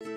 Good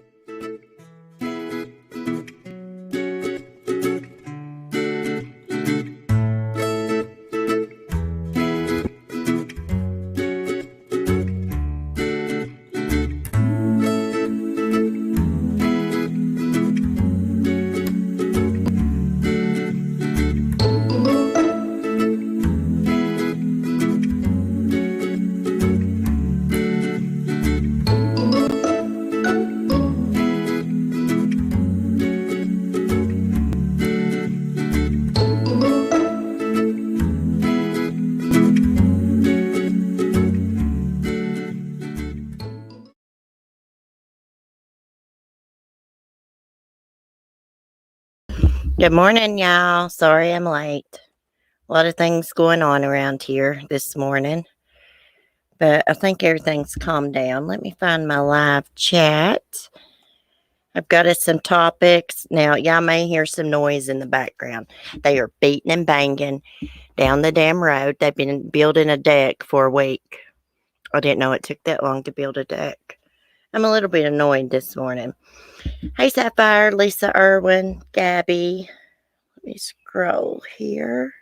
morning, y'all. Sorry I'm late. A lot of things going on around here this morning, but I think everything's calmed down. Let me find my live chat. I've got us some topics. Now, y'all may hear some noise in the background. They are beating and banging down the damn road. They've been building a deck for a week. I didn't know it took that long to build a deck. I'm a little bit annoyed this morning. Hey, Sapphire, Lisa Irwin, Gabby. Let me scroll here.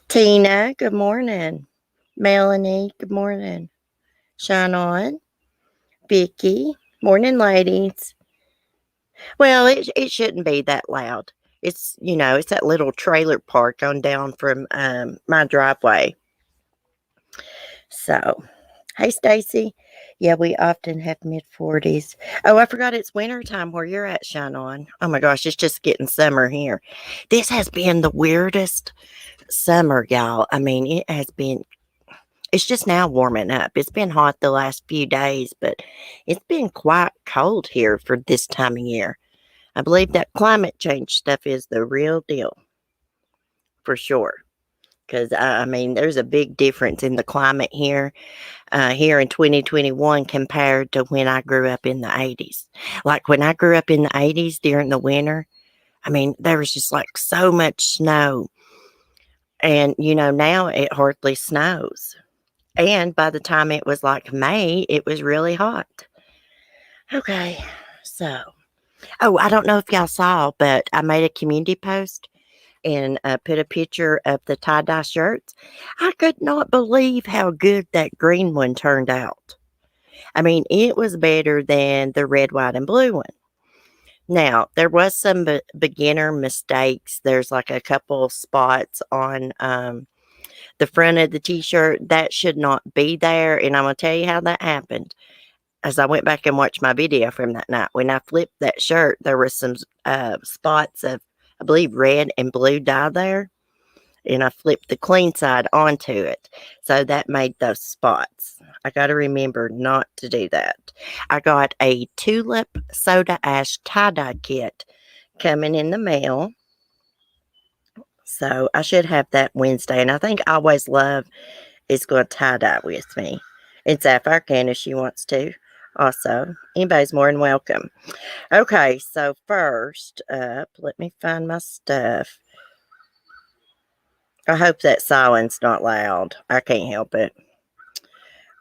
Tina, good morning. Melanie, good morning. Shine on. Vicky, morning, ladies. Well, it shouldn't be that loud. It's, it's that little trailer park on down from my driveway. So, hey, Stacy. Yeah, we often have mid-40s. Oh, I forgot it's wintertime where you're at, Shine On. Oh, my gosh, it's just getting summer here. This has been the weirdest summer, y'all. I mean, it's just now warming up. It's been hot the last few days, but it's been quite cold here for this time of year. I believe that climate change stuff is the real deal, for sure. Because, I mean, there's a big difference in the climate here in 2021 compared to when I grew up in the 80s. Like when I grew up in the 80s during the winter, I mean, there was just like so much snow. And, now it hardly snows. And by the time it was like May, it was really hot. Okay, so. Oh, I don't know if y'all saw, but I made a community post and put a picture of the tie-dye shirts. I could not believe how good that green one turned out. I mean, it was better than the red, white, and blue one. Now, there was some beginner mistakes. There's like a couple spots on the front of the t-shirt that should not be there, and I'm going to tell you how that happened. As I went back and watched my video from that night, when I flipped that shirt, there were some spots of, I believe, red and blue dye there. And I flipped the clean side onto it. So that made those spots. I got to remember not to do that. I got a tulip soda ash tie-dye kit coming in the mail. So I should have that Wednesday. And I think Always Love is going to tie-dye with me. And Sapphire can if she wants to. Also, anybody's more than welcome. Okay, so first up, let me find my stuff. I hope that silence not loud. I can't help it.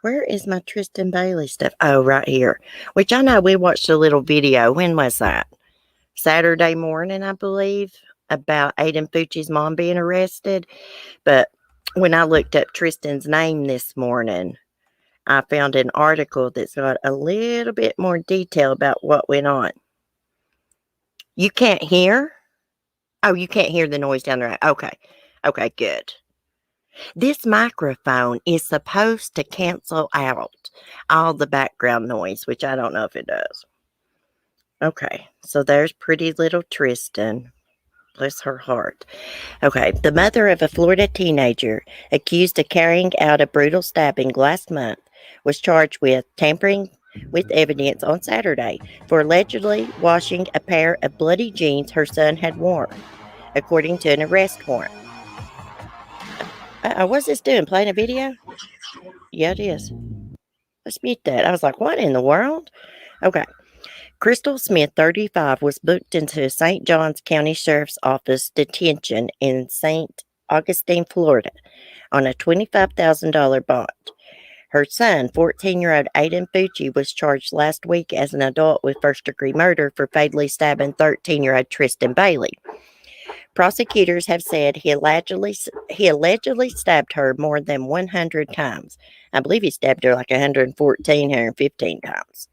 Where is my Tristyn Bailey stuff? Oh, right here. Which I know we watched a little video. When was that? Saturday morning, I believe, about Aiden Fucci's mom being arrested. But when I looked up Tristyn's name this morning, I found an article that's got a little bit more detail about what went on. You can't hear? Oh, you can't hear the noise down there. Okay. Okay, good. This microphone is supposed to cancel out all the background noise, which I don't know if it does. Okay, so there's pretty little Tristyn. Bless her heart. Okay, the mother of a Florida teenager accused of carrying out a brutal stabbing last month was charged with tampering with evidence on Saturday for allegedly washing a pair of bloody jeans her son had worn, according to an arrest warrant. What's this doing? Playing a video? Yeah, it is. Let's mute that. I was like, what in the world? Okay. Crystal Smith, 35, was booked into St. Johns County Sheriff's Office detention in St. Augustine, Florida, on a $25,000 bond. Her son, 14-year-old Aiden Fucci, was charged last week as an adult with first-degree murder for fatally stabbing 13-year-old Tristyn Bailey. Prosecutors have said he allegedly stabbed her more than 100 times. I believe he stabbed her like 114, 115 times.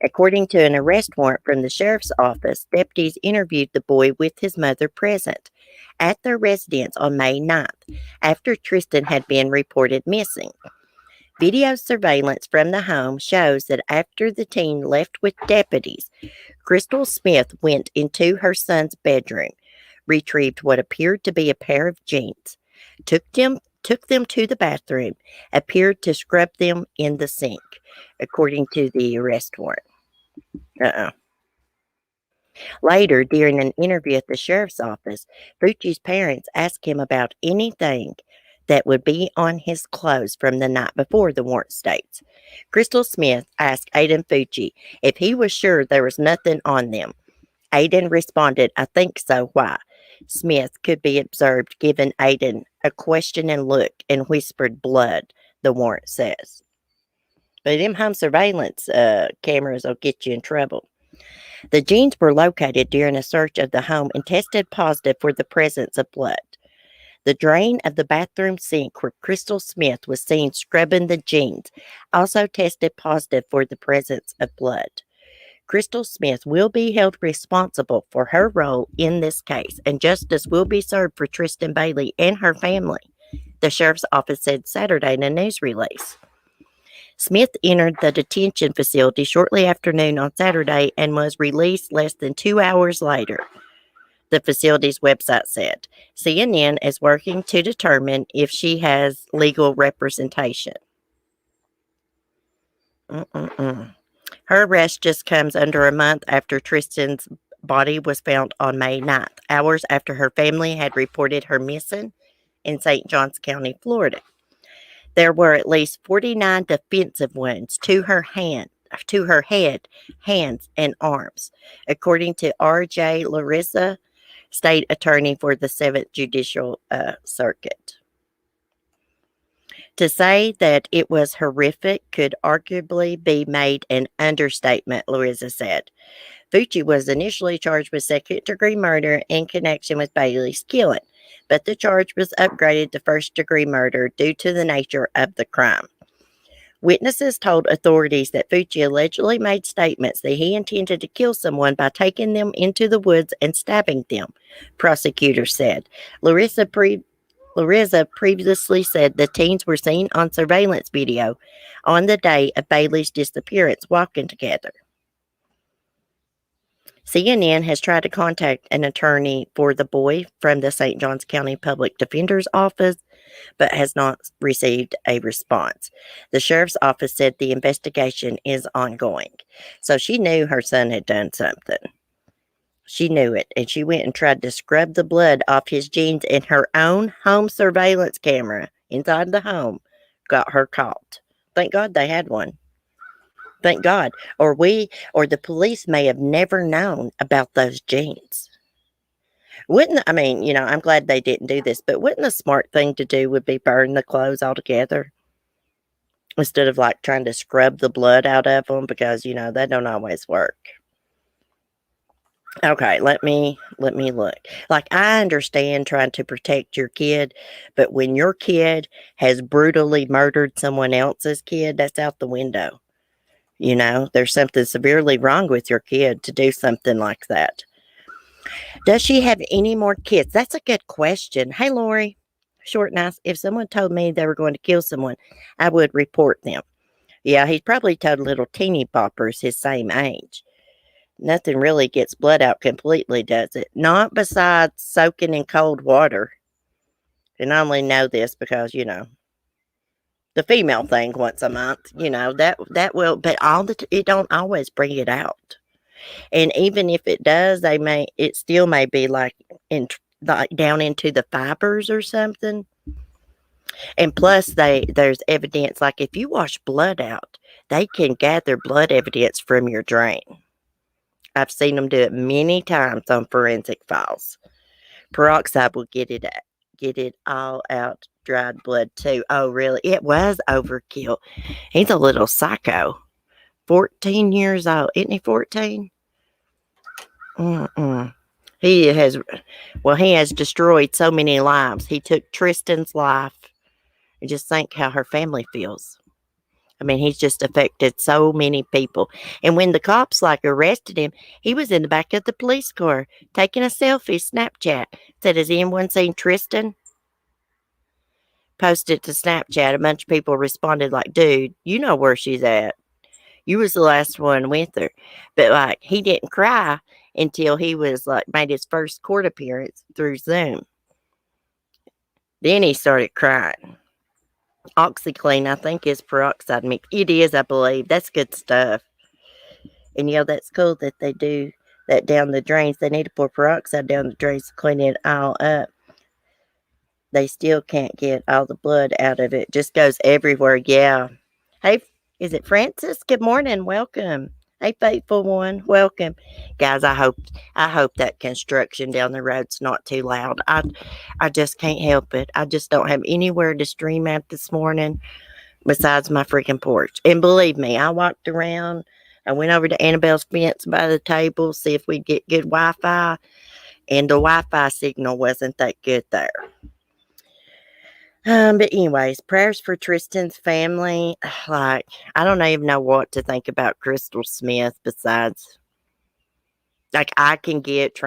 According to an arrest warrant from the sheriff's office, deputies interviewed the boy with his mother present at their residence on May 9th, after Tristyn had been reported missing. Video surveillance from the home shows that after the teen left with deputies, Crystal Smith went into her son's bedroom, retrieved what appeared to be a pair of jeans, took them to the bathroom, appeared to scrub them in the sink, according to the arrest warrant. Later, during an interview at the sheriff's office, Fucci's parents asked him about anything that would be on his clothes from the night before, the warrant states. Crystal Smith asked Aiden Fucci if he was sure there was nothing on them. Aiden responded, "I think so. Why?" Smith could be observed giving Aiden a questioning look and whispered, "Blood," the warrant says. But them home surveillance cameras will get you in trouble. The jeans were located during a search of the home and tested positive for the presence of blood. The drain of the bathroom sink where Crystal Smith was seen scrubbing the jeans also tested positive for the presence of blood. Crystal Smith will be held responsible for her role in this case, and justice will be served for Tristyn Bailey and her family, the sheriff's office said Saturday in a news release. Smith entered the detention facility shortly after noon on Saturday and was released less than 2 hours later, the facility's website said. CNN is working to determine if she has legal representation. Her arrest just comes under a month after Tristyn's body was found on May 9th, hours after her family had reported her missing in St. Johns County, Florida. There were at least 49 defensive wounds to her head, hands, and arms, according to R.J. Larissa, state attorney for the 7th Judicial Circuit. To say that it was horrific could arguably be made an understatement, Larissa said. Fucci was initially charged with second-degree murder in connection with Bailey's killing, but the charge was upgraded to first-degree murder due to the nature of the crime. Witnesses told authorities that Fucci allegedly made statements that he intended to kill someone by taking them into the woods and stabbing them, prosecutors said. Larissa previously said the teens were seen on surveillance video on the day of Bailey's disappearance walking together. CNN has tried to contact an attorney for the boy from the St. Johns County Public Defender's Office, but has not received a response. The sheriff's office said the investigation is ongoing. So she knew her son had done something. She knew it, and she went and tried to scrub the blood off his jeans, and her own home surveillance camera inside the home got her caught. Thank God they had one. Thank God. Or the police may have never known about those jeans. I'm glad they didn't do this, but wouldn't the smart thing to do would be burn the clothes altogether? Instead of like trying to scrub the blood out of them, because, that don't always work. Okay, let me look. Like, I understand trying to protect your kid, but when your kid has brutally murdered someone else's kid, that's out the window. There's something severely wrong with your kid to do something like that. Does she have any more kids? That's a good question. Hey, Lori, short and nice. If someone told me they were going to kill someone, I would report them. Yeah, he's probably told little teeny poppers his same age. Nothing really gets blood out completely, does it? Not besides soaking in cold water. And I only know this because, the female thing once a month, that will, but it don't always bring it out. And even if it does, it still may be like down into the fibers or something. And plus there's evidence, like if you wash blood out, they can gather blood evidence from your drain. I've seen them do it many times on forensic files. Peroxide will get it get it all out. Dried blood, too. Oh, really? It was overkill. He's a little psycho. 14 years old. Isn't he 14? Mm-mm. He has, well, he has destroyed so many lives. He took Tristyn's life. And just think how her family feels. I mean, he's just affected so many people. And when the cops like arrested him, he was in the back of the police car taking a selfie, Snapchat. Said, "Has anyone seen Tristyn?" Posted to Snapchat. A bunch of people responded like, "Dude, you know where she's at. You was the last one with her." But like, he didn't cry until he was like made his first court appearance through Zoom. Then he started crying. OxyClean, I think, is peroxide mix. It is, I believe. That's good stuff. And that's cool that they do that down the drains. They need to pour peroxide down the drains to clean it all up. They still can't get all the blood out of it. Just goes everywhere. Yeah. Hey, is it Francis? Good morning. Welcome. Hey, faithful one. Welcome. Guys, I hope that construction down the road's not too loud. I just can't help it. I just don't have anywhere to stream at this morning besides my freaking porch. And believe me, I walked around. I went over to Annabelle's fence by the table, see if we'd get good Wi-Fi, and the Wi-Fi signal wasn't that good there. But anyways, prayers for Tristyn's family. Like, I don't even know what to think about Crystal Smith besides, like, I can get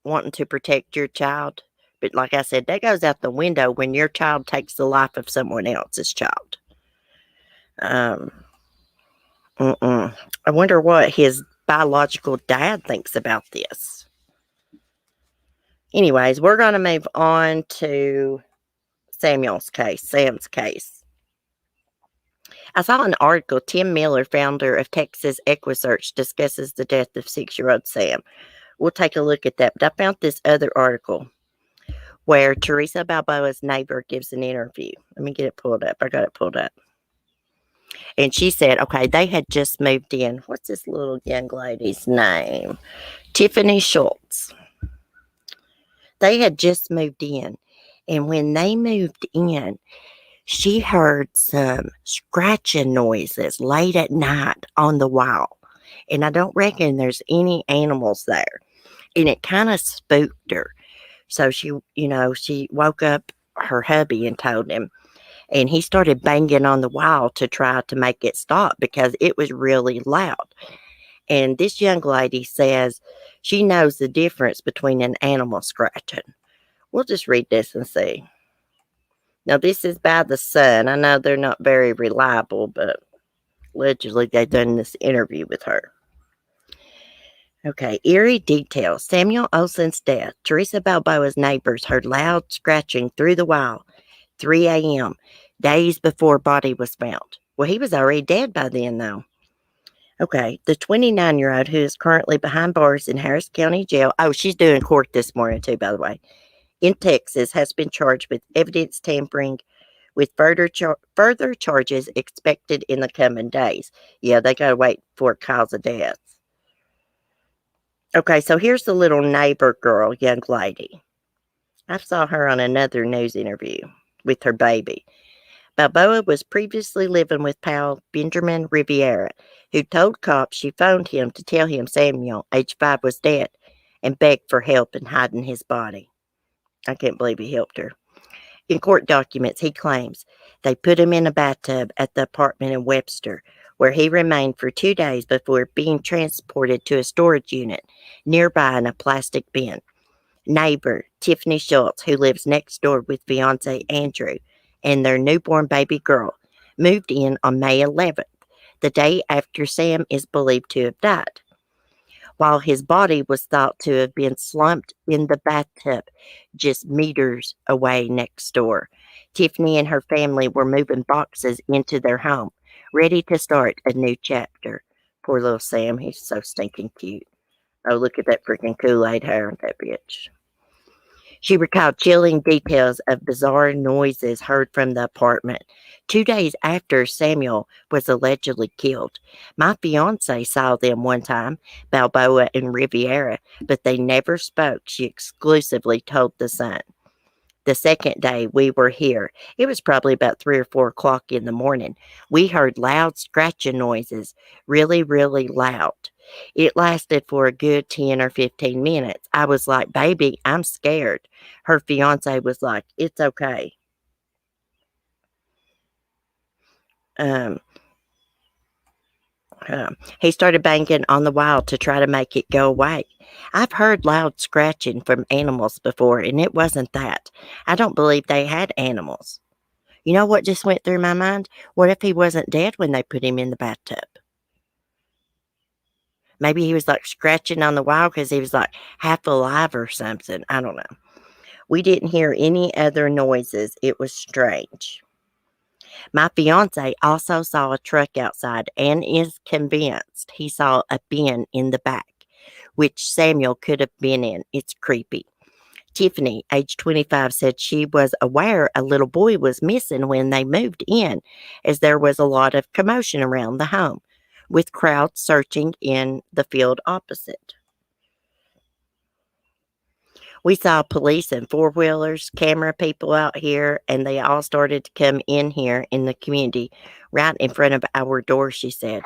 wanting to protect your child. But like I said, that goes out the window when your child takes the life of someone else's child. I wonder what his biological dad thinks about this. Anyways, we're going to move on to Sam's case. I saw an article. Tim Miller, founder of Texas EquiSearch, discusses the death of 6-year-old Sam. We'll take a look at that. But I found this other article where Theresa Balboa's neighbor gives an interview. Let me get it pulled up. I got it pulled up. And she said, okay, they had just moved in. What's this little young lady's name? Tiffany Schultz. They had just moved in. And when they moved in, she heard some scratching noises late at night on the wall. And I don't reckon there's any animals there. And it kind of spooked her. So she woke up her hubby and told him. And he started banging on the wall to try to make it stop because it was really loud. And this young lady says she knows the difference between an animal scratching. We'll just read this and see. Now, this is by the Sun. I know they're not very reliable, but allegedly they've done this interview with her. Okay, eerie details. Samuel Olson's death. Theresa Balboa's neighbors heard loud scratching through the wall. 3 a.m., days before body was found. Well, he was already dead by then, though. Okay, the 29-year-old who is currently behind bars in Harris County Jail. Oh, she's doing court this morning, too, by the way. In Texas, has been charged with evidence tampering with further charges expected in the coming days. Yeah, they got to wait for cause of death. Okay, so here's the little neighbor girl, young lady. I saw her on another news interview with her baby. Balboa was previously living with pal Benjamin Riviera, who told cops she phoned him to tell him Samuel, age 5, was dead and begged for help in hiding his body. I can't believe he helped her. In court documents, he claims they put him in a bathtub at the apartment in Webster, where he remained for 2 days before being transported to a storage unit nearby in a plastic bin. Neighbor Tiffany Schultz, who lives next door with fiance Andrew and their newborn baby girl, moved in on May 11th, the day after Sam is believed to have died. While his body was thought to have been slumped in the bathtub just meters away next door. Tiffany and her family were moving boxes into their home, ready to start a new chapter. Poor little Sam, he's so stinking cute. Oh, look at that freaking Kool-Aid hair on that bitch. She recalled chilling details of bizarre noises heard from the apartment 2 days after Samuel was allegedly killed. My fiance saw them one time, Balboa and Riviera, but they never spoke, she exclusively told the Sun. The second day we were here, it was probably about 3 or 4 o'clock in the morning. We heard loud scratching noises, really, really loud. It lasted for a good 10 or 15 minutes. I was like, baby, I'm scared. Her fiance was like, it's okay. Um, he started banging on the wall to try to make it go away. I've heard loud scratching from animals before, and it wasn't that. I don't believe they had animals. You know what just went through my mind? What if he wasn't dead when they put him in the bathtub? Maybe he was like scratching on the wall because he was like half alive or something. I don't know. We didn't hear any other noises. It was strange. My fiance also saw a truck outside and is convinced he saw a bin in the back, which Samuel could have been in. It's creepy. Tiffany, age 25, said she was aware a little boy was missing when they moved in, as there was a lot of commotion around the home, with crowds searching in the field opposite. We saw police and four-wheelers, camera people out here, and they all started to come in here in the community right in front of our door, she said.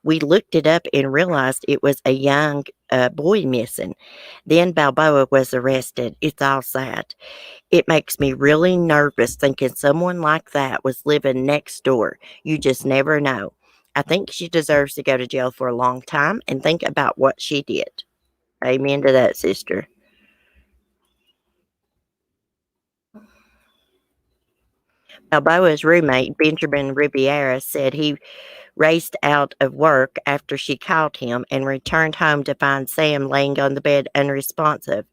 We looked it up and realized it was a young boy missing. Then Balboa was arrested. It's all sad. It makes me really nervous thinking someone like that was living next door. You just never know. I think she deserves to go to jail for a long time and think about what she did. Amen to that, sister. Balboa's roommate, Benjamin Riviera, said he raced out of work after she called him and returned home to find Sam laying on the bed unresponsive.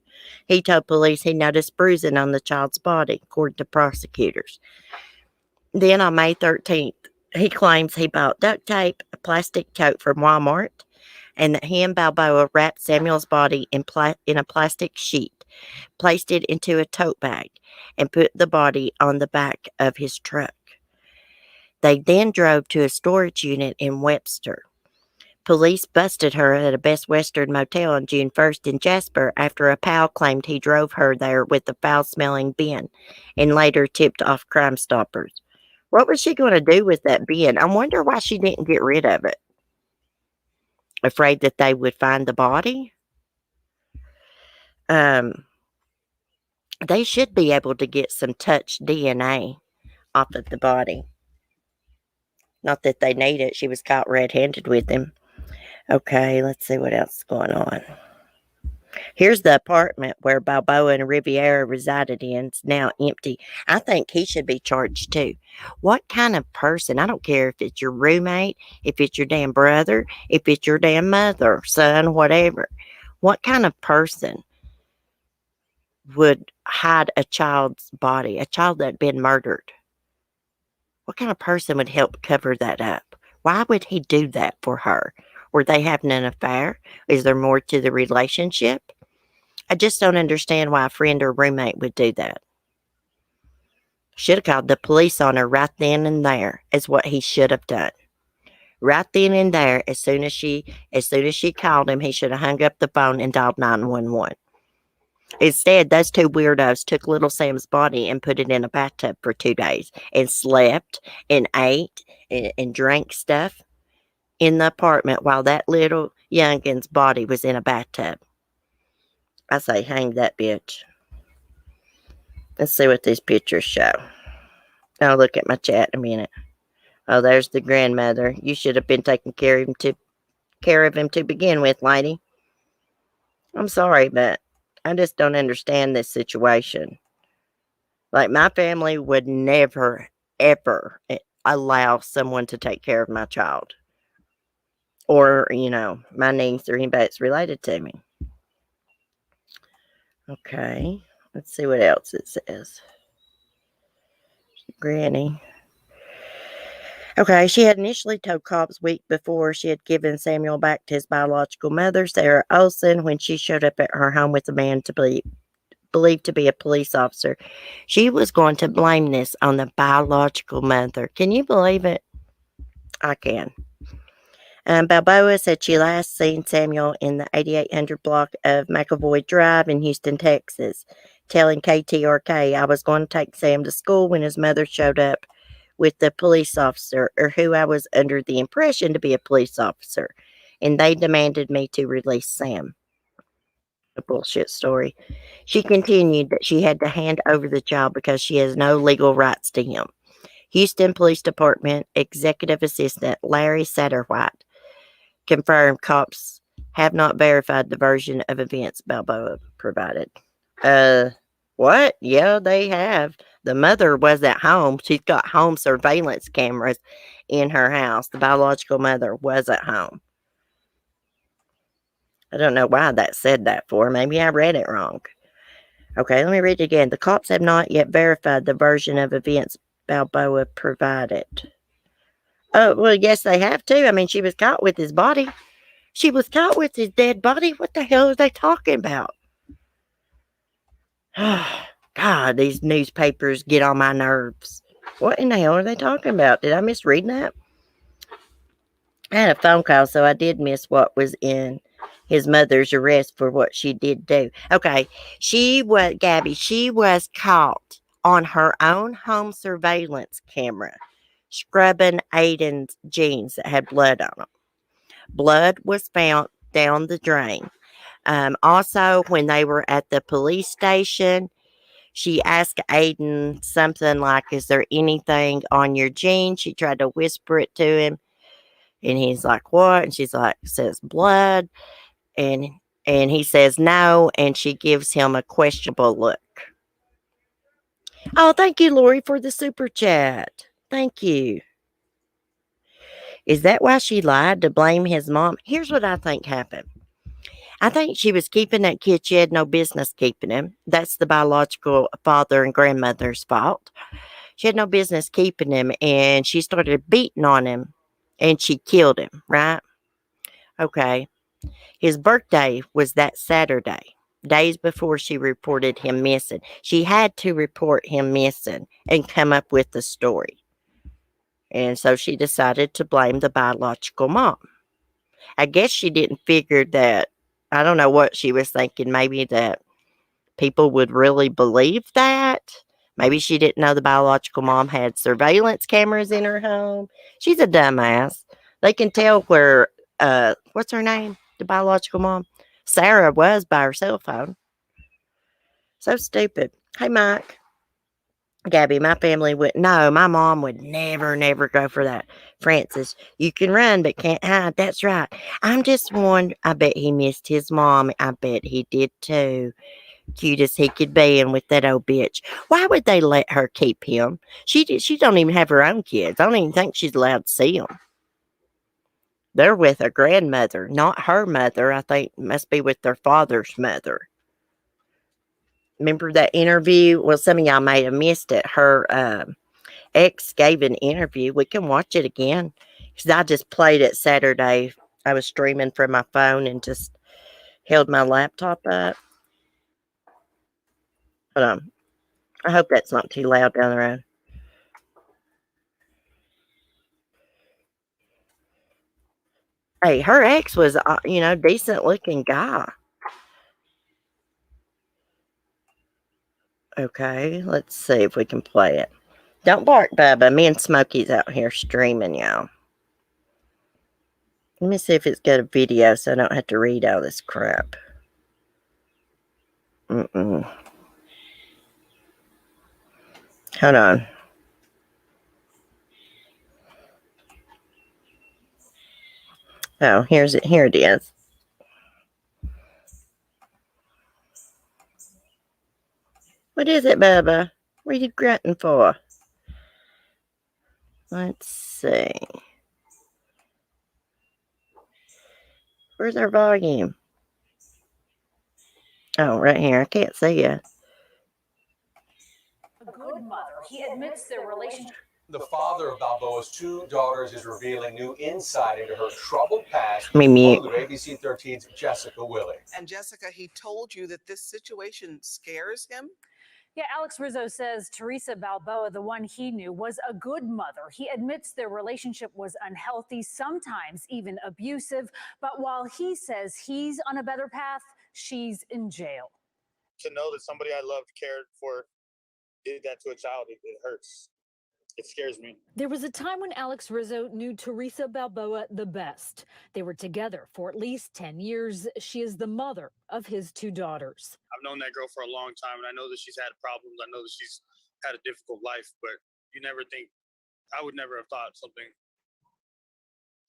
He told police he noticed bruising on the child's body, according to prosecutors. Then on May 13th, he claims he bought duct tape, a plastic tote from Walmart, and that he and Balboa wrapped Samuel's body in a plastic sheet, placed it into a tote bag, and put the body on the back of his truck. They then drove to a storage unit in Webster. Police busted her at a Best Western motel on June 1st in Jasper after a pal claimed he drove her there with the foul-smelling bin and later tipped off Crime Stoppers. What was she going to do with that bin? I wonder why she didn't get rid of it. Afraid that they would find the body? Um, they should be able to get some touch DNA off of the body. Not that they need it. She was caught red-handed with him. Okay, let's see what else is going on. Here's the apartment where Balboa and Riviera resided in. It's now empty. I think he should be charged too. What kind of person? I don't care if it's your roommate, if it's your damn brother, if it's your damn mother, son, whatever. What kind of person would hide a child's body, a child that had been murdered? What kind of person would help cover that up? Why would he do that for her? Were they having an affair? Is there more to the relationship? I just don't understand why a friend or roommate would do that. Should have called the police on her right then and there, is what he should have done. Right then and there, as soon as she called him, he should have hung up the phone and dialed 911. Instead, those two weirdos took little Sam's body and put it in a bathtub for 2 days and slept and ate and drank stuff in the apartment while that little youngin's body was in a bathtub. I say, hang that bitch. Let's see what these pictures show. I'll look at my chat in a minute. Oh, there's the grandmother. You should have been taking care of him to begin with, lady. I'm sorry, but I just don't understand this situation. Like, my family would never, ever allow someone to take care of my child. Or, my niece or anybody that's related to me. Okay. Let's see what else it says. Granny. Okay, she had initially told cops week before she had given Samuel back to his biological mother, Sarah Olson, when she showed up at her home with a man believed to be a police officer. She was going to blame this on the biological mother. Can you believe it? I can. Balboa said she last seen Samuel in the 8800 block of McAvoy Drive in Houston, Texas. telling KTRK I was going to take Sam to school when his mother showed up with the police officer, or who I was under the impression to be a police officer, and they demanded me to release Sam. A bullshit story. She continued that she had to hand over the child because she has no legal rights to him. Houston Police Department Executive Assistant Larry Satterwhite confirmed cops have not verified the version of events Balboa provided. Uh, what? Yeah, they have. The mother was at home. She's got home surveillance cameras in her house. The biological mother was at home. I don't know why that said that for. Maybe I read it wrong. Okay, let me read it again. The cops have not yet verified the version of events Balboa provided. Oh, well, yes, they have too. I mean, she was caught with his body. She was caught with his dead body. What the hell are they talking about? God, these newspapers get on my nerves. What in the hell are they talking about? Did I misread that? I had a phone call, so I did miss what was in his mother's arrest for what she did do. Okay, Gabby, she was caught on her own home surveillance camera scrubbing Aiden's jeans that had blood on them. Blood was found down the drain. Also, when they were at the police station, she asked Aiden something like, "Is there anything on your jeans?" She tried to whisper it to him, and he's like, "What?" And she's like, "Says blood." And he says no, and she gives him a questionable look. Oh, thank you, Lori, for the super chat. Thank you. Is that why she lied to blame his mom? Here's what I think happened. I think she was keeping that kid. She had no business keeping him. That's the biological father and grandmother's fault. She had no business keeping him, and she started beating on him, and she killed him, right? Okay. His birthday was that Saturday, days before she reported him missing. She had to report him missing and come up with the story. And so she decided to blame the biological mom. I guess she didn't figure that, I don't know what she was thinking, maybe that people would really believe that. Maybe she didn't know the biological mom had surveillance cameras in her home. She's a dumbass. They can tell where, what's her name? The biological mom? Sarah was by her cell phone. So stupid. Hey, Mike. Gabby, my family would no, my mom would never, never go for that. Francis, you can run but can't hide. That's right. I'm just one. I bet he missed his mom. I bet he did too. Cute as he could be, and with that old bitch. Why would they let her keep him? She don't even have her own kids. I don't even think she's allowed to see them. They're with a grandmother, not her mother. I think must be with their father's mother. Remember that interview? Well, some of y'all may have missed it. Her ex gave an interview. We can watch it again because I just played it Saturday. I was streaming from my phone and just held my laptop up. Hold on. I hope that's not too loud down the road. Hey, her ex was, decent looking guy. Okay, let's see if we can play it. Don't bark, Bubba. Me and Smokey's out here streaming, y'all. Let me see if it's got a video so I don't have to read all this crap. Mm-mm. Hold on. Oh, here it is. What is it, Bubba? What are you grunting for? Let's see. Where's our volume? Oh, right here. I can't see it. A good mother. He admits their relationship. The father of Balboa's two daughters is revealing new insight into her troubled past. Let me mute. Along with ABC 13's Jessica Willie. And Jessica, he told you that this situation scares him? Yeah, Alex Rizzo says Theresa Balboa, the one he knew, was a good mother. He admits their relationship was unhealthy, sometimes even abusive. But while he says he's on a better path, she's in jail. to know that somebody I loved, cared for, did that to a child, it hurts. It scares me. There was a time when Alex Rizzo knew Theresa Balboa the best. They were together for at least 10 years. She is the mother of his 2 daughters. I've known that girl for a long time, and I know that she's had problems. I know that she's had a difficult life, but you never think, I would never have thought something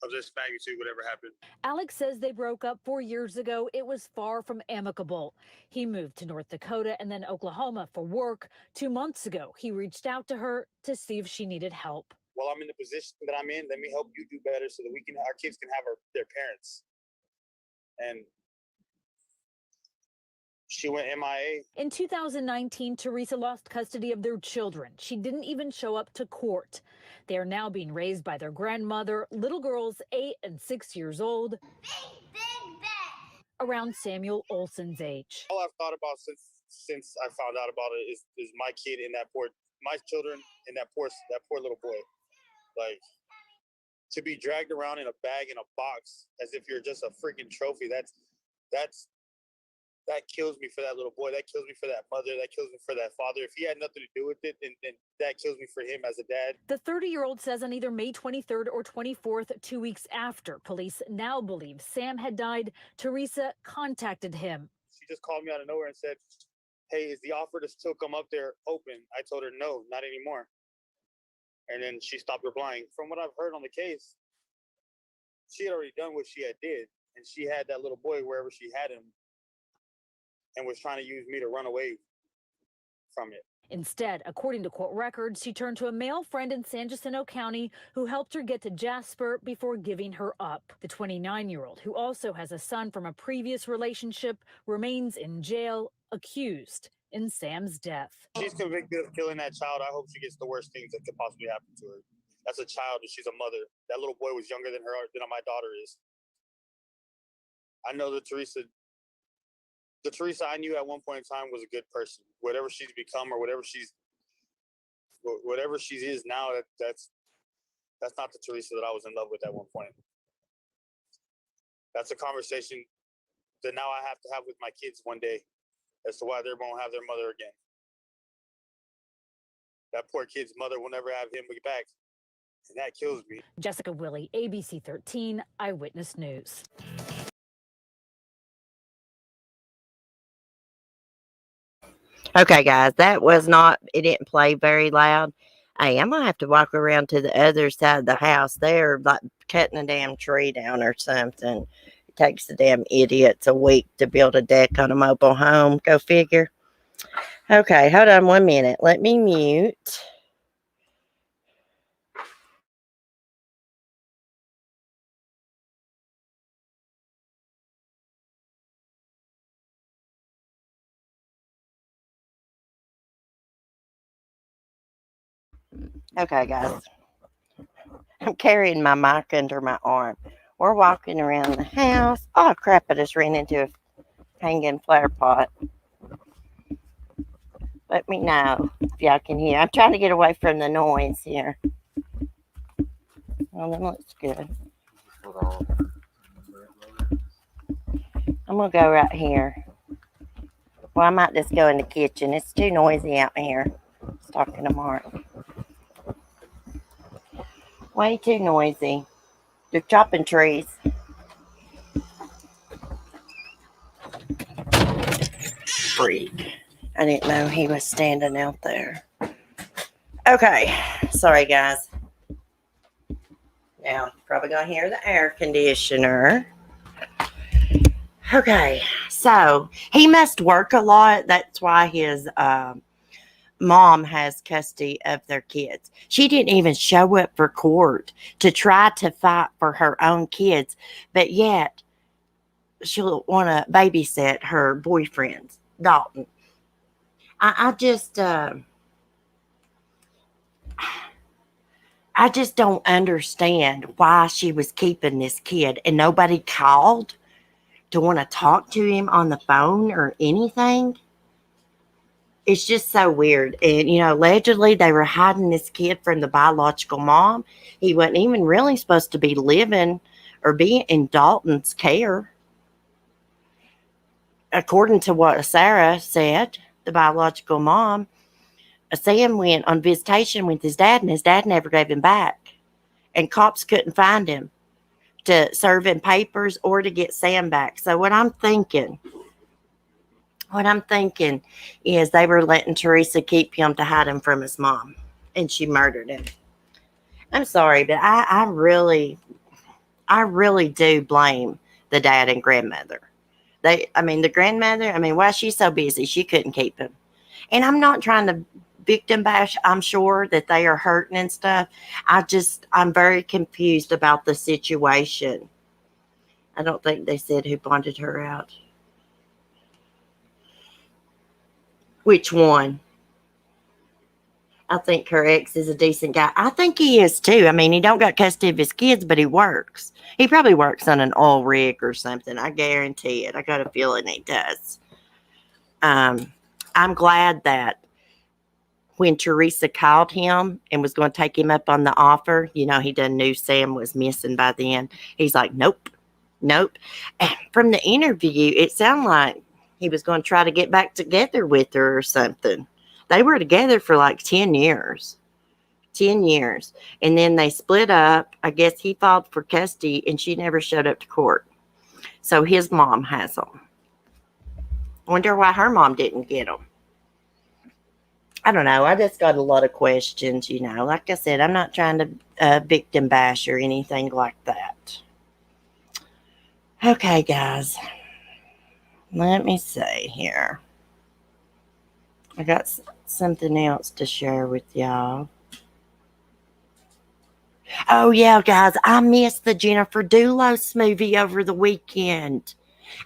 of this magnitude would ever happen. Alex says they broke up 4 years ago. It was far from amicable. He moved to North Dakota and then Oklahoma for work. 2 months ago, he reached out to her to see if she needed help. While I'm in the position that I'm in, let me help you do better so that our kids can have their parents. And she went MIA. In 2019, Theresa lost custody of their children. She didn't even show up to court. They are now being raised by their grandmother, little girls 8 and 6 years old, around Samuel Olson's age. All I've thought about since I found out about it is my kid in that my children in that poor little boy. Like, to be dragged around in a bag, in a box, as if you're just a freaking trophy, that kills me for that little boy. That kills me for that mother. That kills me for that father. If he had nothing to do with it, then that kills me for him as a dad. The 30-year-old says on either May 23rd or 24th, 2 weeks after police now believe Sam had died, Theresa contacted him. She just called me out of nowhere and said, "Hey, is the offer to still come up there open?" I told her, "No, not anymore." And then she stopped replying. From what I've heard on the case, she had already done what she had did, and she had that little boy wherever she had him, and was trying to use me to run away from it. Instead, according to court records, she turned to a male friend in San Jacinto County who helped her get to Jasper before giving her up. The 29-year-old, who also has a son from a previous relationship, remains in jail, accused in Sam's death. She's convicted of killing that child. I hope she gets the worst things that could possibly happen to her. That's a child, and she's a mother. That little boy was younger than my daughter is. I know that the Theresa I knew at one point in time was a good person. Whatever she's become or whatever she is now, that's not the Theresa that I was in love with at one point. That's a conversation that now I have to have with my kids one day as to why they won't have their mother again. That poor kid's mother will never have him back, and that kills me. Jessica Willey, ABC 13 Eyewitness News. Okay, guys, that was not, it didn't play very loud. Hey, I'm going to have to walk around to the other side of the house. They're like cutting a damn tree down or something. It takes the damn idiots a week to build a deck on a mobile home. Go figure. Okay, hold on 1 minute. Let me mute. Okay, guys. I'm carrying my mic under my arm. We're walking around the house. Oh, crap, I just ran into a hanging flower pot. Let me know if y'all can hear. I'm trying to get away from the noise here. Oh, that looks good. I'm going to go right here. Well, I might just go in the kitchen. It's too noisy out here. I was talking to Mark. Way too noisy. They're chopping trees. Freak. I didn't know he was standing out there. Okay. Sorry, guys. Now, probably going to hear the air conditioner. Okay. So, he must work a lot. That's why his mom has custody of their kids. She didn't even show up for court to try to fight for her own kids, but yet she'll want to babysit her boyfriend's Dalton. I just don't understand why she was keeping this kid and nobody called to want to talk to him on the phone or anything. It's just so weird. And, allegedly they were hiding this kid from the biological mom. He wasn't even really supposed to be living or being in Dalton's care. according to what Sarah said, the biological mom, Sam went on visitation with his dad, and his dad never gave him back. And cops couldn't find him to serve him papers or to get Sam back. So what I'm thinking is they were letting Theresa keep him to hide him from his mom, and she murdered him. I'm sorry, but I really do blame the dad and grandmother. The grandmother, why is she so busy? She couldn't keep him. And I'm not trying to victim bash. I'm sure that they are hurting and stuff. I'm very confused about the situation. I don't think they said who bonded her out. Which one? I think her ex is a decent guy. I think he is too. He don't got custody of his kids, but he works. He probably works on an oil rig or something. I guarantee it. I got a feeling he does. I'm glad that when Theresa called him and was going to take him up on the offer, he done knew Sam was missing by then. He's like, nope. And from the interview, it sounded like he was going to try to get back together with her or something. They were together for like 10 years. 10 years. And then they split up. I guess he filed for custody and she never showed up to court. So his mom has them. Wonder why her mom didn't get them. I don't know. I just got a lot of questions, Like I said, I'm not trying to victim bash or anything like that. Okay, guys. Let me see here. I got something else to share with y'all. Oh, yeah, guys. I missed the Jennifer Doulos movie over the weekend.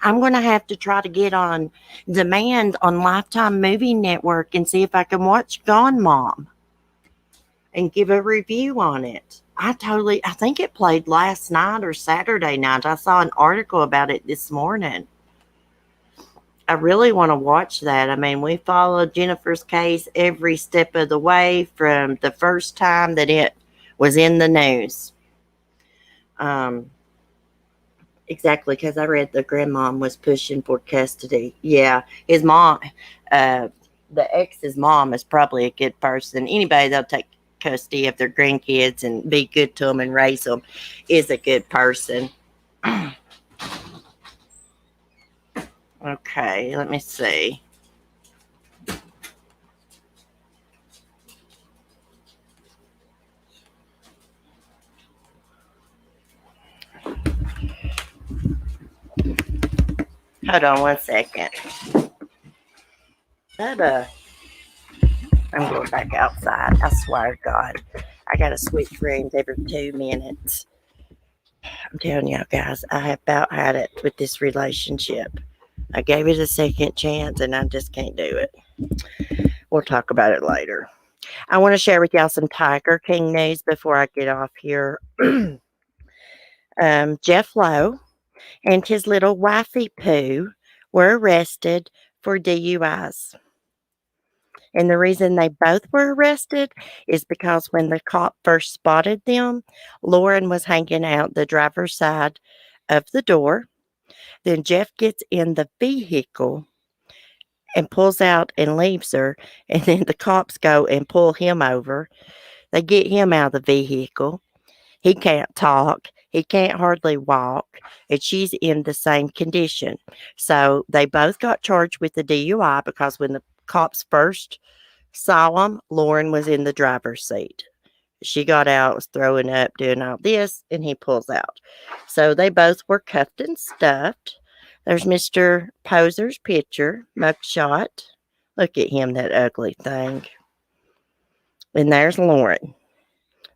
I'm going to have to try to get on demand on Lifetime Movie Network and see if I can watch Gone Mom and give a review on it. I think it played last night or Saturday night. I saw an article about it this morning. I really want to watch that. We followed Jennifer's case every step of the way from the first time that it was in the news. Exactly, because I read the grandmom was pushing for custody. Yeah, his mom, the ex's mom is probably a good person. Anybody that'll take custody of their grandkids and be good to them and raise them is a good person. Okay, let me see. Hold on one second. I'm going back outside. I swear to God. I got to switch rooms every 2 minutes. I'm telling y'all guys, I have about had it with this relationship. I gave it a second chance and I just can't do it. We'll talk about it later. I want to share with y'all some Tiger King news before I get off here. Jeff Lowe and his little wifey Pooh were arrested for DUIs. And the reason they both were arrested is because when the cop first spotted them, Lauren was hanging out the driver's side of the door. Then Jeff gets in the vehicle and pulls out and leaves her. And then the cops go and pull him over. They get him out of the vehicle. He can't talk. He can't hardly walk. And she's in the same condition. So they both got charged with the DUI because when the cops first saw him, Lauren was in the driver's seat. She got out, was throwing up, doing all this, and he pulls out. So they both were cuffed and stuffed. There's Mr. Poser's picture, mugshot. Look at him, that ugly thing. And there's Lauren.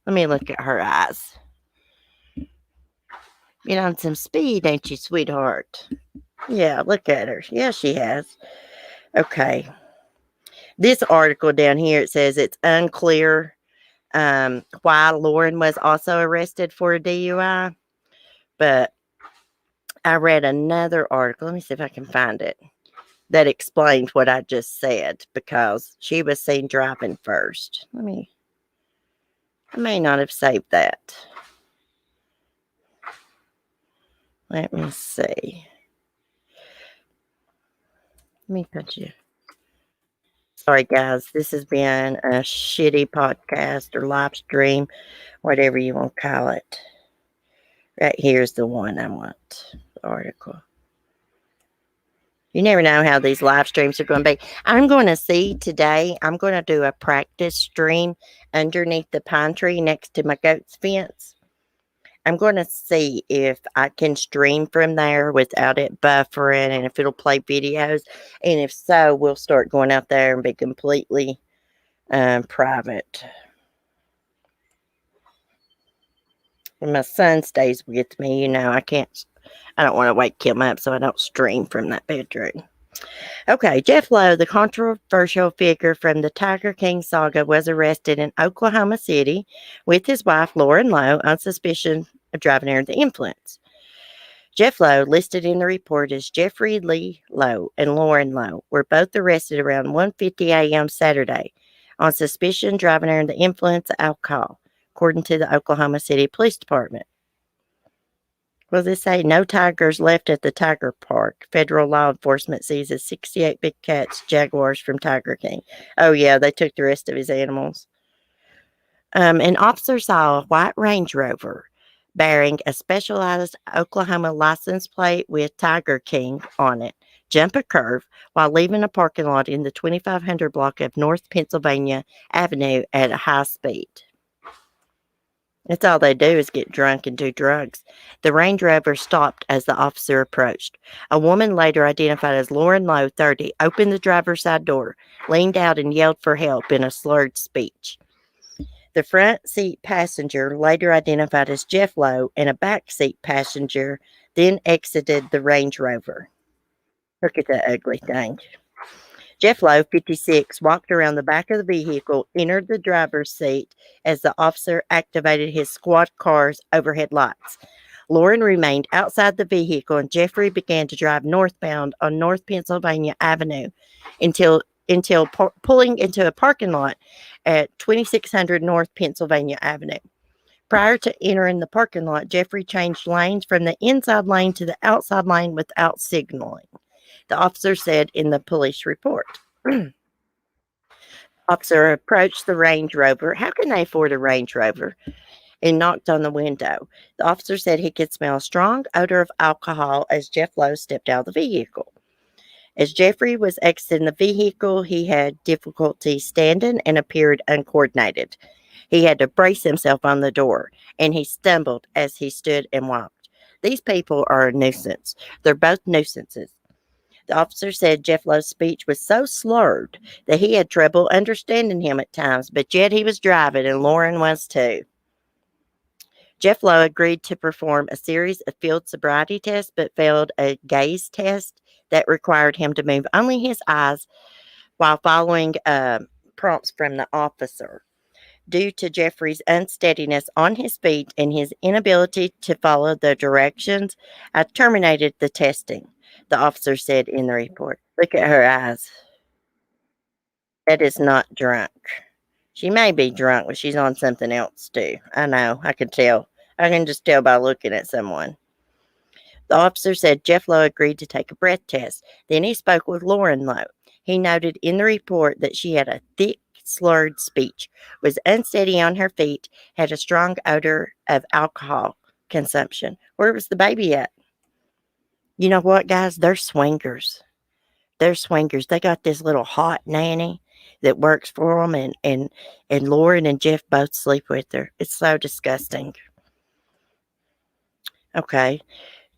Let me look at her eyes. Been on some speed, ain't you, sweetheart? Yeah, look at her. Yeah, she has. Okay. This article down here, it says it's unclear why Lauren was also arrested for a DUI. But I read another article. Let me see if I can find it. That explained what I just said because she was seen driving first. I may not have saved that. Let me see. Let me put you. Sorry, guys. This has been a shitty podcast or live stream, whatever you want to call it. Right here's the one I want. The article. You never know how these live streams are going to be. I'm going to see today. I'm going to do a practice stream underneath the pine tree next to my goat's fence. I'm going to see if I can stream from there without it buffering and if it'll play videos. And if so, we'll start going out there and be completely private. When my son stays with me, I don't want to wake him up, so I don't stream from that bedroom. Okay, Jeff Lowe, the controversial figure from the Tiger King saga, was arrested in Oklahoma City with his wife, Lauren Lowe, on suspicion of driving under the influence. Jeff Lowe, listed in the report as Jeffrey Lee Lowe and Lauren Lowe, were both arrested around 1:50 a.m. Saturday on suspicion of driving under the influence of alcohol, according to the Oklahoma City Police Department. Well, they say no tigers left at the Tiger Park. Federal law enforcement seizes 68 big cats, jaguars from Tiger King. Oh, yeah, they took the rest of his animals. An officer saw a white Range Rover bearing a specialized Oklahoma license plate with Tiger King on it jump a curve while leaving a parking lot in the 2500 block of North Pennsylvania Avenue at a high speed. That's all they do is get drunk and do drugs. The Range Rover stopped as the officer approached. A woman later identified as Lauren Lowe, 30, opened the driver's side door, leaned out and yelled for help in a slurred speech. The front seat passenger, later identified as Jeff Lowe, and a back seat passenger then exited the Range Rover. Look at that ugly thing. Jeff Lowe, 56, walked around the back of the vehicle, entered the driver's seat as the officer activated his squad car's overhead lights. Lauren remained outside the vehicle, and Jeffrey began to drive northbound on North Pennsylvania Avenue until pulling into a parking lot at 2600 North Pennsylvania Avenue. Prior to entering the parking lot, Jeffrey changed lanes from the inside lane to the outside lane without signaling, the officer said in the police report. Officer approached the Range Rover. How can they afford a Range Rover? And knocked on the window. The officer said he could smell a strong odor of alcohol as Jeff Lowe stepped out of the vehicle. As Jeffrey was exiting the vehicle, he had difficulty standing and appeared uncoordinated. He had to brace himself on the door, and he stumbled as he stood and walked. These people are a nuisance. They're both nuisances. The officer said Jeff Lowe's speech was so slurred that he had trouble understanding him at times, but yet he was driving, and Lauren was too. Jeff Lowe agreed to perform a series of field sobriety tests, but failed a gaze test that required him to move only his eyes while following prompts from the officer. Due to Jeffrey's unsteadiness on his feet and his inability to follow the directions, I terminated the testing, the officer said in the report. Look at her eyes. That is not drunk. She may be drunk, but she's on something else too. I know. I can tell. I can just tell by looking at someone. The officer said Jeff Lowe agreed to take a breath test. Then he spoke with Lauren Lowe. He noted in the report that she had a thick, slurred speech, was unsteady on her feet, had a strong odor of alcohol consumption. Where was the baby at? You know what, guys? They're swingers. They're swingers. They got this little hot nanny that works for them, and Lauren and Jeff both sleep with her. It's so disgusting. Okay.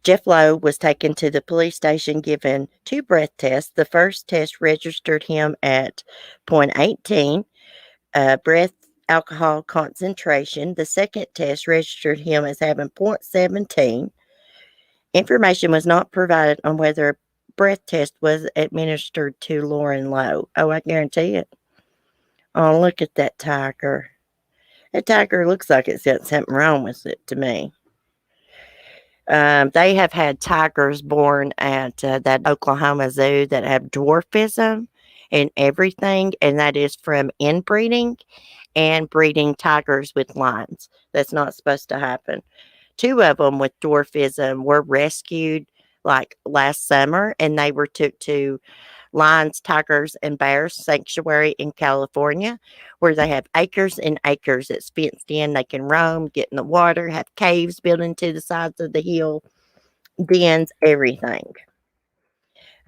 Jeff Lowe was taken to the police station, given 2 breath tests. The first test registered him at 0.18 breath alcohol concentration. The second test registered him as having 0.17. Information was not provided on whether a breath test was administered to Lauren Lowe. Oh, I guarantee it. Oh, look at that tiger. That tiger looks like it's got something wrong with it to me. They have had tigers born at that Oklahoma zoo that have dwarfism and everything, and that is from inbreeding and breeding tigers with lions. That's not supposed to happen. 2 of them with dwarfism were rescued like last summer, and they were took to lions, tigers, and bears sanctuary in California, where they have acres and acres that's fenced in. They can roam, get in the water, have caves built into the sides of the hill, dens, everything.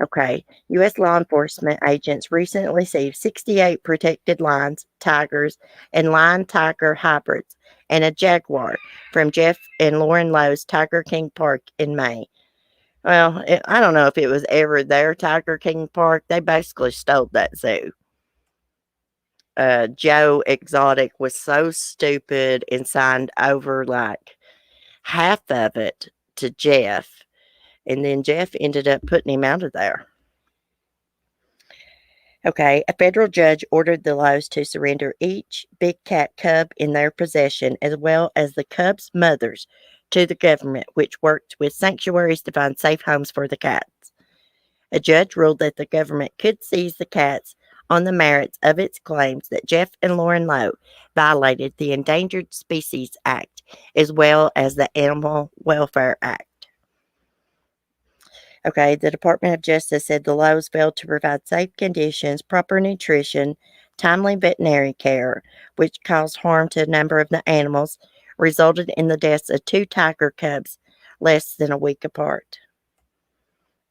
Okay. U.S. law enforcement agents recently seized 68 protected lions, tigers, and lion tiger hybrids and a jaguar from Jeff and Lauren Lowe's Tiger King Park in May. Well, I don't know if it was ever their Tiger King Park. They basically stole that zoo. Joe Exotic was so stupid and signed over like half of it to Jeff. And then Jeff ended up putting him out of there. Okay, a federal judge ordered the Lowe's to surrender each big cat cub in their possession, as well as the cubs' mothers, to the government, which worked with sanctuaries to find safe homes for the cats. A judge ruled that the government could seize the cats on the merits of its claims that Jeff and Lauren Lowe violated the Endangered Species Act, as well as the Animal Welfare Act. Okay, the Department of Justice said the Lowe's failed to provide safe conditions, proper nutrition, timely veterinary care, which caused harm to a number of the animals, resulted in the deaths of 2 tiger cubs less than a week apart.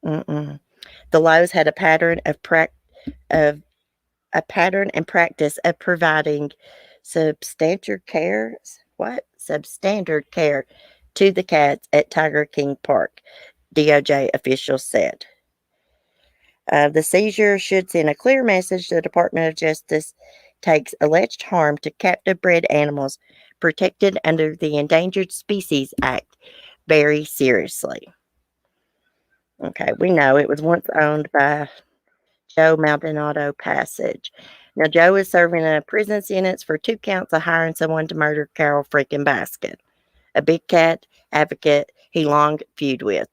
The Lowe's had a pattern and practice of providing substandard care. What? Substandard care to the cats at Tiger King Park, DOJ officials said. The seizure should send a clear message the Department of Justice takes alleged harm to captive bred animals protected under the Endangered Species Act very seriously. Okay, we know it was once owned by Joe Maldonado Passage. Now, Joe is serving a prison sentence for 2 counts of hiring someone to murder Carol freaking Baskin, a big cat advocate he long feuded with.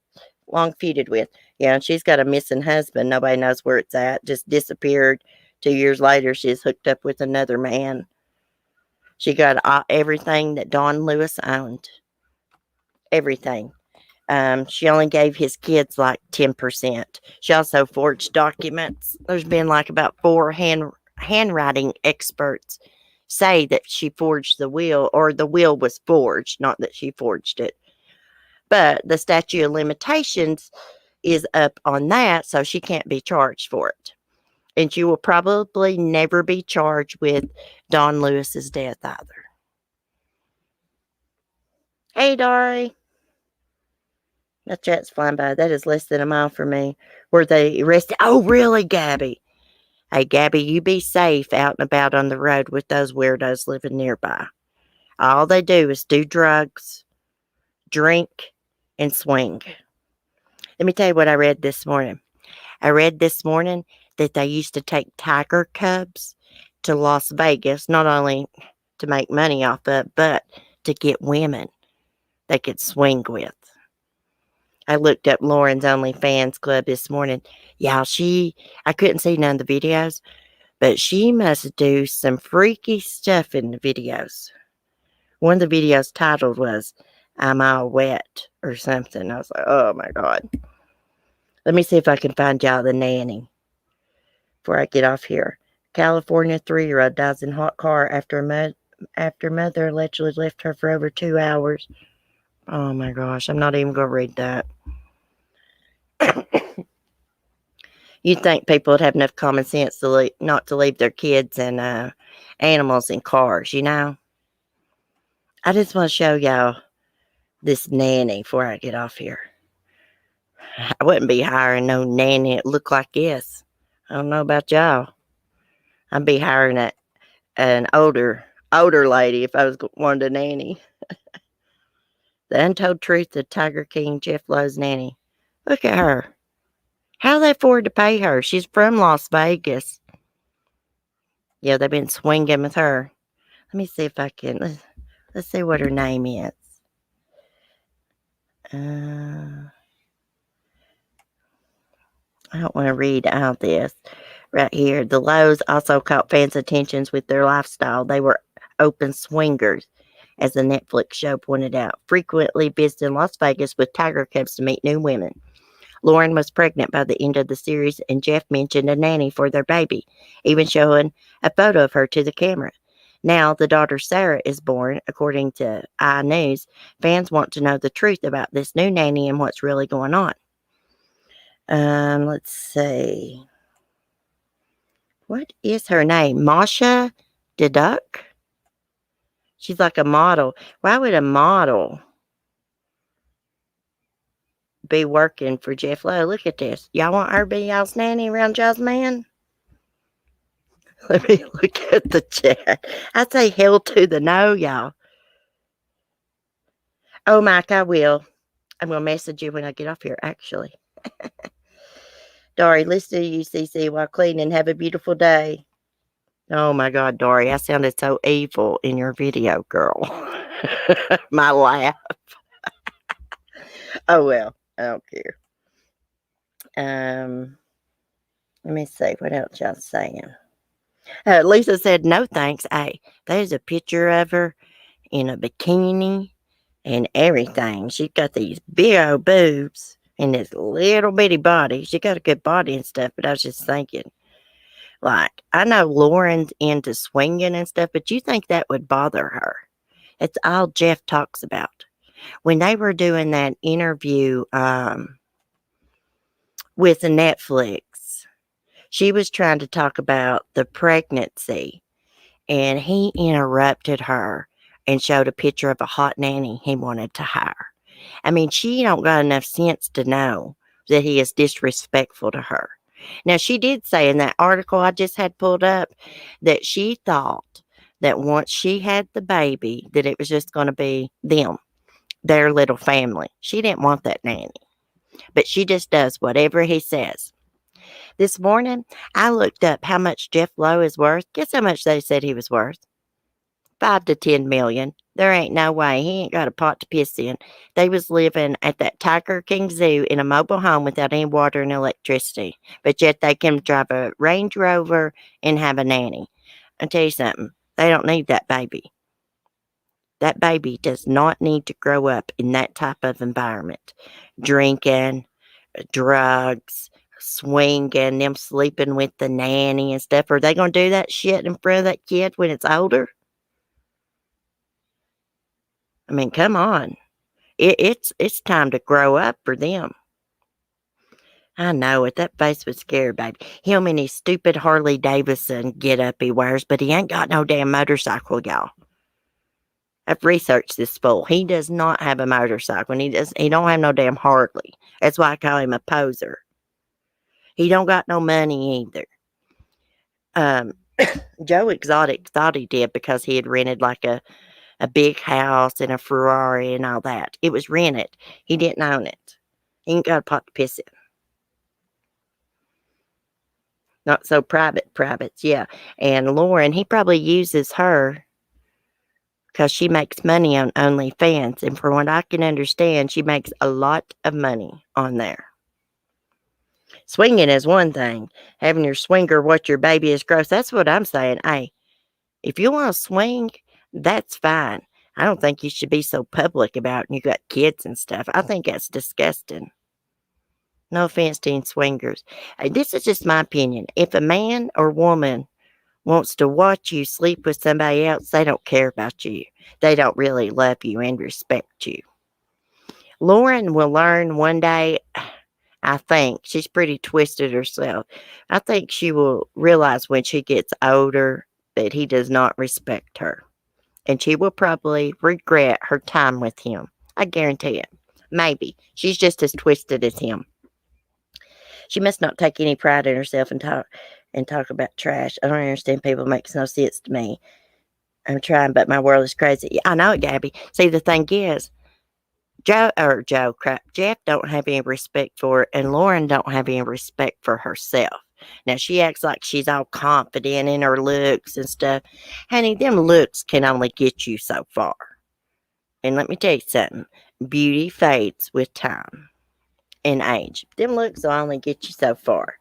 Yeah, and she's got a missing husband. Nobody knows where it's at. Just disappeared. 2 years later, she's hooked up with another man. She got everything that Don Lewis owned. Everything. She only gave his kids like 10%. She also forged documents. There's been like about 4 handwriting experts say that she forged the will, or the will was forged, not that she forged it. But the statute of limitations is up on that, so she can't be charged for it. And she will probably never be charged with Don Lewis's death either. Hey, Dari. That chat's flying by. That is less than a mile from me. Were they arrested? Oh, really, Gabby? Hey, Gabby, you be safe out and about on the road with those weirdos living nearby. All they do is do drugs, drink, and swing. Let me tell you what I read this morning. I read this morning that they used to take tiger cubs to Las Vegas, not only to make money off of, but to get women they could swing with. I looked up Lauren's OnlyFans club this morning. Y'all, I couldn't see none of the videos, but she must do some freaky stuff in the videos. One of the videos titled was, I'm all wet, or something. I was like, oh my God. Let me see if I can find y'all the nanny before I get off here. California 3-year-old dies in hot car after mother allegedly left her for over 2 hours. Oh my gosh, I'm not even going to read that. You'd think people would have enough common sense not to leave their kids and animals in cars, you know? I just want to show y'all this nanny before I get off here. I wouldn't be hiring no nanny that looked like this. I don't know about y'all. I'd be hiring an older lady if I was wanted a nanny. The untold truth of Tiger King Jeff Lowe's nanny. Look at her. How they afford to pay her? She's from Las Vegas. Yeah, they've been swinging with her. Let me see if I can. Let's see what her name is. I don't want to read all this. Right here. The Lowe's also caught fans' attentions with their lifestyle. They were open swingers, as the Netflix show pointed out, frequently visiting Las Vegas with tiger cubs to meet new women. Lauren was pregnant by the end of the series, and Jeff mentioned a nanny for their baby, even showing a photo of her to the camera. Now, the daughter Sarah is born, according to iNews. Fans want to know the truth about this new nanny and what's really going on. Let's see. What is her name? Masha Deduck? She's like a model. Why would a model be working for Jeff Lowe? Look at this. Y'all want her to be y'all's nanny around y'all's man? Let me look at the chat. I say hell to the no, y'all. Oh, Mike, I will. I'm going to message you when I get off here, actually. Dari, listen to UCC while cleaning. Have a beautiful day. Oh, my God, Dari, I sounded so evil in your video, girl. My laugh. Oh, well, I don't care. Let me see. What else y'all saying? Lisa said, no thanks. Hey, there's a picture of her in a bikini and everything. She's got these big old boobs and this little bitty body. She got a good body and stuff, but I was just thinking, like, I know Lauren's into swinging and stuff, but you think that would bother her? It's all Jeff talks about. When they were doing that interview with Netflix, she was trying to talk about the pregnancy, and he interrupted her and showed a picture of a hot nanny he wanted to hire. I mean, she don't got enough sense to know that he is disrespectful to her. Now, she did say in that article I just had pulled up that she thought that once she had the baby, that it was just going to be them, their little family. She didn't want that nanny, but she just does whatever he says. This morning, I looked up how much Jeff Lowe is worth. Guess how much they said he was worth? 5 to 10 million. There ain't no way. He ain't got a pot to piss in. They was living at that Tiger King Zoo in a mobile home without any water and electricity. But yet they can drive a Range Rover and have a nanny. I'll tell you something. They don't need that baby. That baby does not need to grow up in that type of environment. Drinking, drugs, swinging, them sleeping with the nanny and stuff. Are they going to do that shit in front of that kid when it's older? I mean, come on. It's time to grow up for them. I know it. That face was scary, baby. Him and his stupid Harley Davidson get up he wears, but he ain't got no damn motorcycle, y'all. I've researched this fool. He does not have a motorcycle, and he don't have no damn Harley. That's why I call him a poser. He don't got no money either. Joe Exotic thought he did because he had rented like a big house and a Ferrari and all that. It was rented. He didn't own it. He ain't got a pot to piss in. Not so privates, yeah. And Lauren, he probably uses her because she makes money on OnlyFans. And from what I can understand, she makes a lot of money on there. Swinging is one thing. Having your swinger watch your baby is gross. That's what I'm saying. Hey, if you want to swing, that's fine. I don't think you should be so public about it and you got kids and stuff. I think that's disgusting. No offense to any swingers. This is just my opinion. If a man or woman wants to watch you sleep with somebody else, they don't care about you. They don't really love you and respect you. Lauren will learn one day, I think. She's pretty twisted herself. I think she will realize when she gets older that he does not respect her. And she will probably regret her time with him. I guarantee it. Maybe. She's just as twisted as him. She must not take any pride in herself and talk about trash. I don't understand people. It makes no sense to me. I'm trying, but my world is crazy. I know it, Gabby. See, the thing is, Jeff don't have any respect for her, and Lauren don't have any respect for herself. Now, she acts like she's all confident in her looks and stuff. Honey, them looks can only get you so far. And let me tell you something. Beauty fades with time and age. Them looks will only get you so far.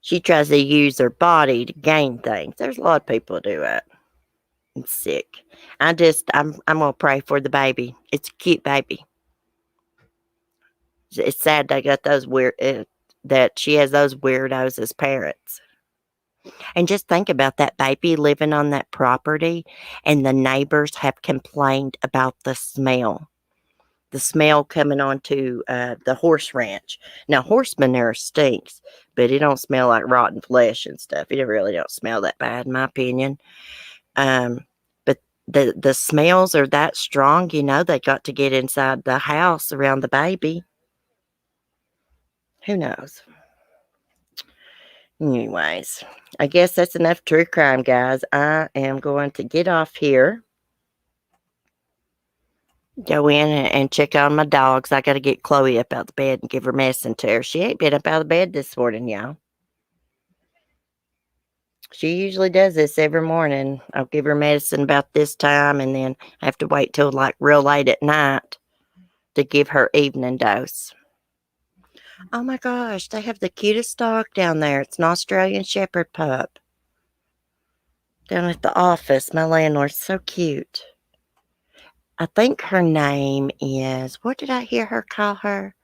She tries to use her body to gain things. There's a lot of people who do that. It's sick. I'm gonna pray for the baby. It's a cute baby. It's sad they got those that she has those weirdos as parents. And just think about that baby living on that property, and the neighbors have complained about the smell. The smell coming onto the horse ranch. Now, horse manure stinks, but it don't smell like rotten flesh and stuff. It really don't smell that bad, in my opinion. But the smells are that strong, they got to get inside the house around the baby. Who knows? Anyways, I guess that's enough true crime, guys. I am going to get off here. Go in and check on my dogs. I got to get Chloe up out of bed and give her medicine to her. She ain't been up out of bed this morning, y'all. She usually does this every morning. I'll give her medicine about this time, and then I have to wait till like real late at night to give her evening dose. Oh my gosh, they have the cutest dog down there. It's an Australian Shepherd pup. Down at the office, my landlord's so cute. I think her name is, what did I hear her call her?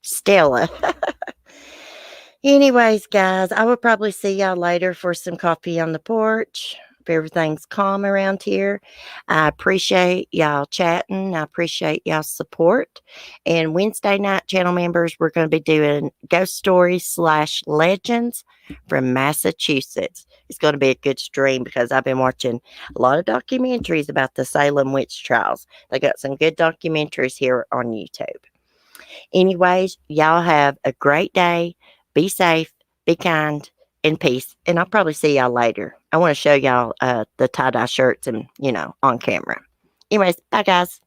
Stella. Anyways, guys, I will probably see y'all later for some coffee on the porch. If everything's calm around here. I appreciate y'all chatting. I appreciate y'all's support. And Wednesday night, channel members, we're going to be doing ghost stories / legends from Massachusetts. It's going to be a good stream because I've been watching a lot of documentaries about the Salem witch trials. They got some good documentaries here on YouTube. Anyways, y'all have a great day. Be safe, be kind, and peace. And I'll probably see y'all later. I want to show y'all the tie-dye shirts and, on camera. Anyways, bye, guys.